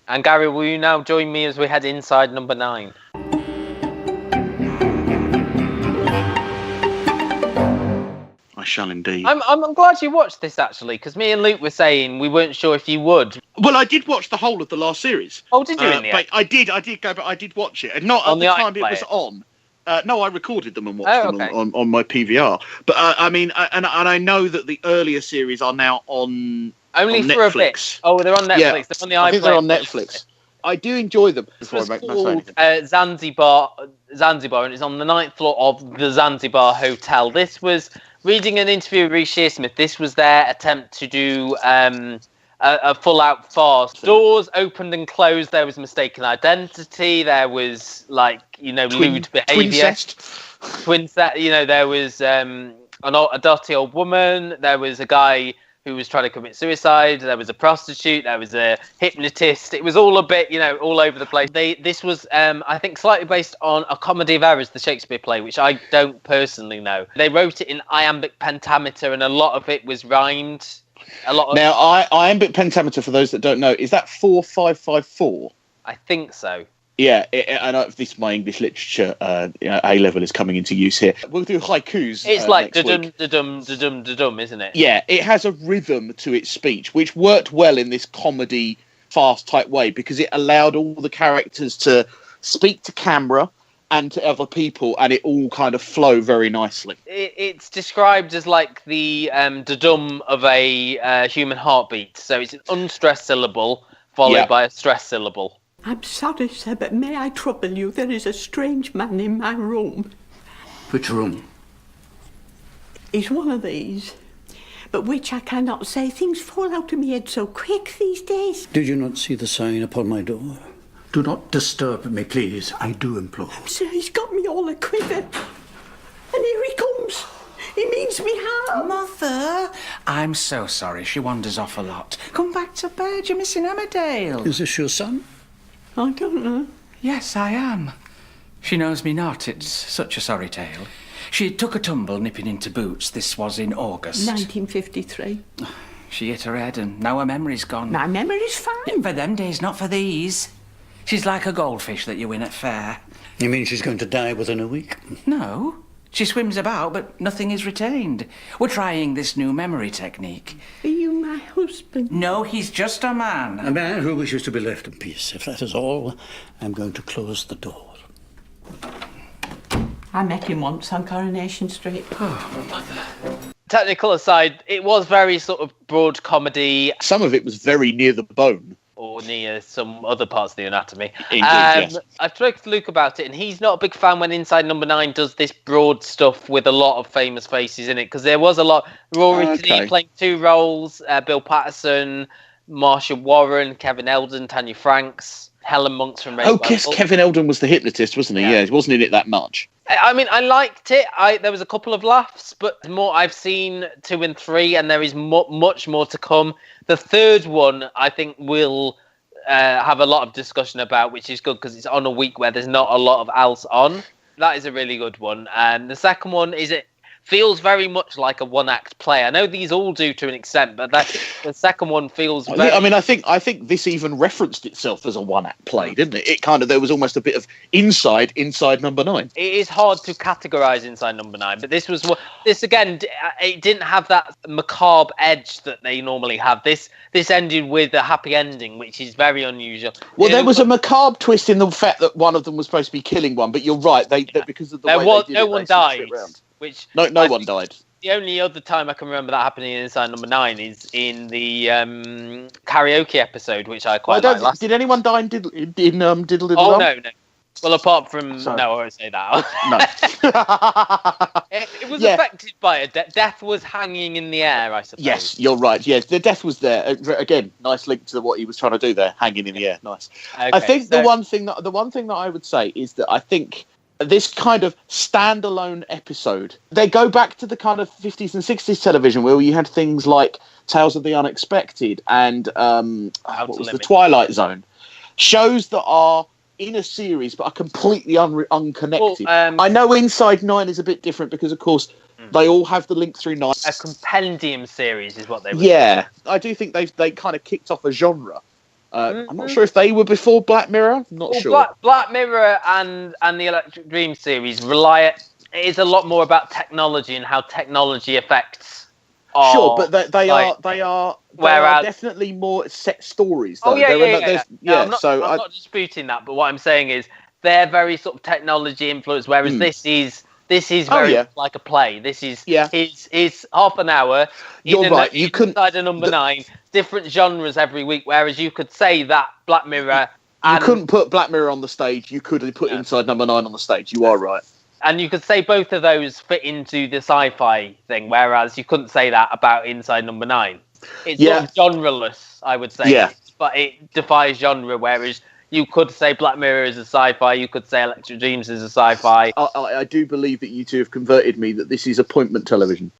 And Gary, will you now join me as we head inside number 9? I shall indeed. I'm glad you watched this, actually, because me and Luke were saying we weren't sure if you would. Well, I did watch the whole of the last series. Oh, did you? I did go, but I did watch it, and not at the time it was on. No, I recorded them and watched them on my PVR. But I mean, and I know that the earlier series are now on only on for Netflix. A bit. Oh, they're on Netflix. Yeah, they're on the I think they're on Netflix. I do enjoy them. This was called Zanzibar, and it's on the 9th floor of the Zanzibar Hotel. This was, reading an interview with Reece Shearsmith, this was their attempt to do a full-out farce. Doors opened and closed, there was mistaken identity, there was, lewd behaviour. There was a dirty old woman, there was a guy who was trying to commit suicide, there was a prostitute, there was a hypnotist. It was all a bit, all over the place. This was, I think, slightly based on A Comedy of Errors, the Shakespeare play, which I don't personally know. They wrote it in iambic pentameter, and a lot of it was rhymed. Now, iambic pentameter, for those that don't know, is that 4-5-5-4? I think so. Yeah, I know this my English literature A level is coming into use here. We'll do haikus. It's like da-dum, da-dum, da-dum, da-dum, isn't it? Yeah, it has a rhythm to its speech, which worked well in this comedy farce type way because it allowed all the characters to speak to camera and to other people, and it all kind of flow very nicely. It's described as like the da-dum of a human heartbeat. So it's an unstressed syllable followed by a stressed syllable. I'm sorry, sir, but may I trouble you? There is a strange man in my room. Which room? He's one of these, but which I cannot say. Things fall out of my head so quick these days. Did you not see the sign upon my door? Do not disturb me, please. I do implore. Sir, he's got me all a quiver. And here he comes. He means me harm. Mother, I'm so sorry. She wanders off a lot. Come back to bed. You're missing Emmerdale. Is this your son? I don't know. Yes, I am. She knows me not. It's such a sorry tale. She took a tumble nipping into boots. This was in August. 1953. She hit her head and now her memory's gone. My memory's fine. For them days, not for these. She's like a goldfish that you win at fair. You mean she's going to die within a week? No. She swims about, but nothing is retained. We're trying this new memory technique. Are you my husband? No, he's just a man. A man who wishes to be left in peace. If that is all, I'm going to close the door. I met him once on Coronation Street. Oh, mother. Technical aside, it was very sort of broad comedy. Some of it was very near the bone. Or near some other parts of the anatomy. Indeed, yes. I've spoken to Luke about it, and he's not a big fan when Inside Number 9 does this broad stuff with a lot of famous faces in it, because there was a lot. Rory Kinnear playing 2 roles, Bill Patterson, Marsha Warren, Kevin Eldon, Tanya Franks, Helen Monks from Red yes, Kevin Eldon was the hypnotist, wasn't he? Yeah, he wasn't in it that much. I mean, I liked it. There was a couple of laughs, but more I've seen 2 and 3, and there is much more to come. The third one, I think, will have a lot of discussion about, which is good because it's on a week where there's not a lot of else on. That is a really good one. And the second one feels very much like a one-act play. I know these all do to an extent, but the second one feels very... I mean, I think this even referenced itself as a one-act play, didn't it? It kind of, there was almost a bit of inside Number 9. It is hard to categorise Inside Number 9, but this again, it didn't have that macabre edge that they normally have. This ended with a happy ending, which is very unusual. Well, there was a macabre twist in the fact that one of them was supposed to be killing one, but you're right, because of the way they did no one died. Which no one died. The only other time I can remember that happening in Inside Number 9 is in the karaoke episode, which I quite liked. Did anyone die in Diddle Diddle? Oh, no. Well, apart from... No, I won't say that. No. It was affected by a death was hanging in the air, I suppose. Yes, you're right. Yes, the death was there. Again, nice link to what he was trying to do there, hanging in the air. Nice. Okay, I think the one thing that I would say is that I think this kind of standalone episode, they go back to the kind of 50s and 60s television where you had things like Tales of the Unexpected and The Twilight Zone. Shows that are in a series but are completely unconnected. Well, I know Inside 9 is a bit different because, of course, they all have the link through 9. A compendium series is what they were. Yeah, I do think they kind of kicked off a genre I'm not sure if they were before Black Mirror. I'm not sure. Black Mirror and the Electric Dream series is a lot more about technology and how technology affects. Sure, but they are definitely more set stories. Though. I'm not disputing that, but what I'm saying is they're very sort of technology influenced, whereas this is very like a play. This is is half an hour. You're right. You couldn't Inside a number 9, different genres every week. Whereas you could say that Black Mirror. You couldn't put Black Mirror on the stage. You could have put Inside Number 9 on the stage. You are right. And you could say both of those fit into the sci-fi thing, whereas you couldn't say that about Inside Number 9. It's sort of genreless, I would say. Yeah. But it defies genre, whereas you could say Black Mirror is a sci-fi, you could say Electric Dreams is a sci-fi. I do believe that you two have converted me that this is appointment television.